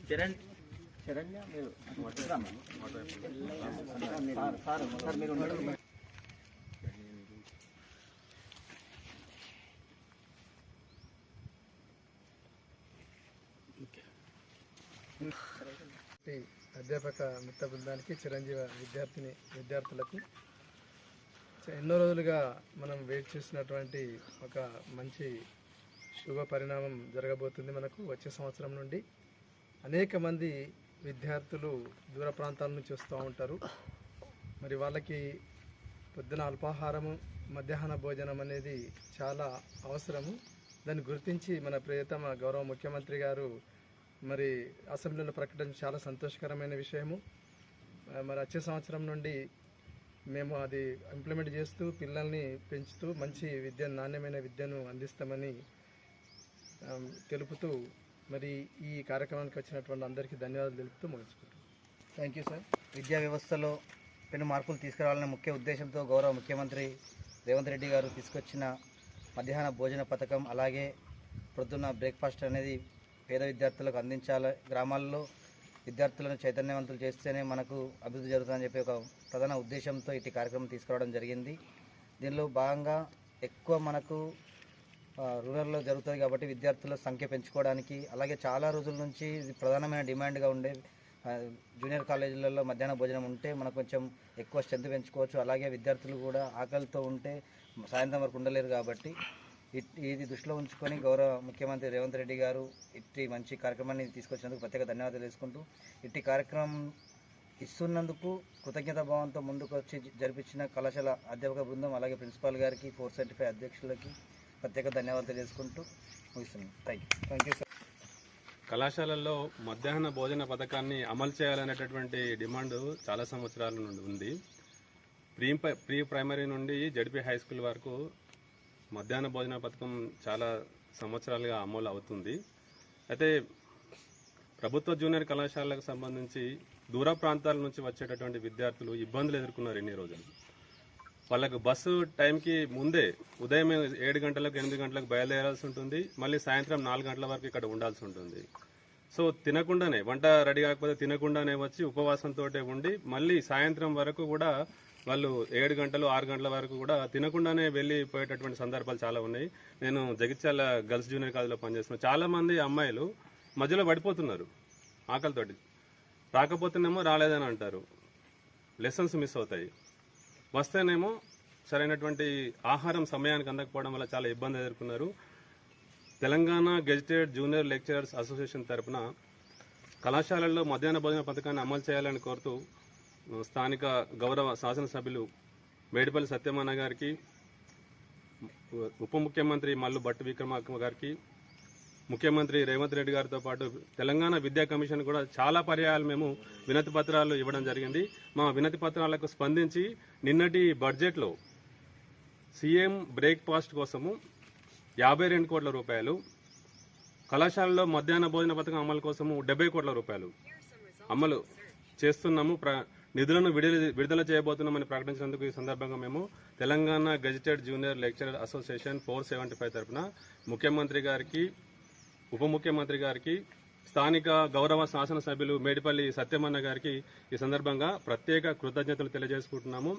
చరణ్ శరణ్య మీరు సార్ మీరు అధ్యాపక మిత్ర బృందానికి చిరంజీవి విద్యార్థులకు ఎన్నో రోజులుగా మనం వెయిట్ చేస్తున్నటువంటి ఒక మంచి శుభ పరిణామం జరగబోతుంది. మనకు వచ్చే సంవత్సరం నుండి అనేక మంది విద్యార్థులు దూర ప్రాంతాల నుంచి వస్తూ ఉంటారు. మరి వాళ్ళకి పొద్దున అల్పాహారము, మధ్యాహ్న భోజనం అనేది చాలా అవసరము. దాన్ని గుర్తించి మన ప్రియతమ గౌరవ ముఖ్యమంత్రి గారు మరి అసెంబ్లీలో ప్రకటించడం చాలా సంతోషకరమైన విషయము. మరి వచ్చే సంవత్సరం నుండి మేము అది ఇంప్లిమెంట్ చేస్తూ పిల్లల్ని పెంచుతూ మంచి విద్యను, నాణ్యమైన విద్యను అందిస్తామని తెలుపుతూ మరి ఈ కార్యక్రమానికి వచ్చినటువంటి అందరికీ ధన్యవాదాలు తెలుపుతూ ముగించుకుంటాం. Thank you sir. విద్యా వ్యవస్థలో పెను మార్పులు తీసుకురావాలనే ముఖ్య ఉద్దేశంతో గౌరవ ముఖ్యమంత్రి రేవంత్ రెడ్డి గారు తీసుకొచ్చిన మధ్యాహ్న భోజన పథకం, అలాగే పొద్దున్న బ్రేక్ఫాస్ట్ అనేది పేద విద్యార్థులకు అందించాలి, గ్రామాల్లో విద్యార్థులను చైతన్యవంతులు చేస్తేనే మనకు అభివృద్ధి జరుగుతుందని చెప్పి ఒక ప్రధాన ఉద్దేశంతో ఇటు కార్యక్రమం తీసుకురావడం జరిగింది. దీనిలో భాగంగా ఎక్కువ మనకు రూరల్లో జరుగుతుంది కాబట్టి విద్యార్థుల సంఖ్య పెంచుకోవడానికి, అలాగే చాలా రోజుల నుంచి ఇది ప్రధానమైన డిమాండ్గా ఉండే జూనియర్ కాలేజీలలో మధ్యాహ్న భోజనం ఉంటే మనకు కొంచెం ఎక్కువ స్ట్రెంత్ పెంచుకోవచ్చు. అలాగే విద్యార్థులు కూడా ఆకలితో ఉంటే సాయంత్రం వరకు ఉండలేరు కాబట్టి ఇది దృష్టిలో ఉంచుకొని గౌరవ ముఖ్యమంత్రి రేవంత్ రెడ్డి గారు ఇట్టి మంచి కార్యక్రమాన్ని తీసుకొచ్చినందుకు ప్రత్యేక ధన్యవాదాలు తెలుసుకుంటూ, ఇట్టి కార్యక్రమం ఇస్తున్నందుకు కృతజ్ఞతా భావంతో ముందుకు వచ్చి జరిపించిన కళాశాల అధ్యాపక బృందం, అలాగే ప్రిన్సిపాల్ గారికి, 475 అధ్యక్షులకి ప్రత్యేక ధన్యవాదాలు తెలుసుకుంటూ ముగిస్తున్నాం. Thank you sir. కళాశాలల్లో మధ్యాహ్న భోజన పథకాన్ని అమలు చేయాలనేటటువంటి డిమాండ్ చాలా సంవత్సరాల నుండి ఉంది. ప్రీ ప్రైమరీ నుండి జడ్పీ హై స్కూల్ వరకు మధ్యాహ్న భోజన పథకం చాలా సంవత్సరాలుగా అమలు అవుతుంది. అయితే ప్రభుత్వ జూనియర్ కళాశాలకు సంబంధించి దూర ప్రాంతాల నుంచి వచ్చేటటువంటి విద్యార్థులు ఇబ్బందులు ఎదుర్కొన్నారు ఎన్ని రోజులు. వాళ్ళకు బస్సు టైంకి ముందే ఉదయం 7 గంటలకు 8 గంటలకు బయలుదేరాల్సి ఉంటుంది, మళ్ళీ సాయంత్రం 4 గంటల వరకు ఇక్కడ ఉండాల్సి ఉంటుంది. సో తినకుండానే, వంట రెడీ కాకపోతే తినకుండానే వచ్చి ఉపవాసంతో ఉండి మళ్ళీ సాయంత్రం వరకు కూడా వాళ్ళు 7 గంటలు 6 గంటల వరకు కూడా తినకుండానే వెళ్ళిపోయేటటువంటి సందర్భాలు చాలా ఉన్నాయి. నేను జగిత్యాల గర్ల్స్ జూనియర్ కాలేజీలో పనిచేస్తున్నాను. చాలా మంది అమ్మాయిలు మధ్యలో పడిపోతున్నారు ఆకలితోటి. రాకపోతేనేమో రాలేదని అంటారు, లెసన్స్ మిస్ అవుతాయి. వస్తేనేమో సరైనటువంటి ఆహారం సమయానికి అందకపోవడం వల్ల చాలా ఇబ్బంది ఎదుర్కొన్నారు. Telangana gazetted junior lecturers association తరఫున కళాశాలల్లో మధ్యాహ్న భోజన పథకాన్ని అమలు చేయాలని కోరుతూ స్థానిక గౌరవ శాసనసభ్యులు మేడిపల్లి సత్యమన్న గారికి, ఉప ముఖ్యమంత్రి మల్లు భట్టి విక్రమార్క గారికి, ముఖ్యమంత్రి రేవంత్ రెడ్డి గారితో పాటు తెలంగాణ విద్యా కమిషన్ కూడా చాలా పర్యాయాలు మేము వినతి పత్రాలు ఇవ్వడం జరిగింది. మా వినతి పత్రాలకు స్పందించి నిన్నటి బడ్జెట్లో సీఎం బ్రేక్ఫాస్ట్ కోసము 52 కోట్ల రూపాయలు, కళాశాలలో మధ్యాహ్న భోజన పథకం అమలు కోసము 70 కోట్ల రూపాయలు అమలు చేస్తున్నాము, నిధులను విడుదల చేయబోతున్నామని ప్రకటించినందుకు ఈ సందర్భంగా మేము Telangana gazetted junior lecturer association 475 తరఫున ముఖ్యమంత్రి గారికి, ఉప ముఖ్యమంత్రి గారికి, స్థానిక గౌరవ శాసనసభ్యులు మేడిపల్లి సత్యమన్న గారికి ఈ సందర్భంగా ప్రత్యేక కృతజ్ఞతలు తెలియజేసుకుంటున్నాము.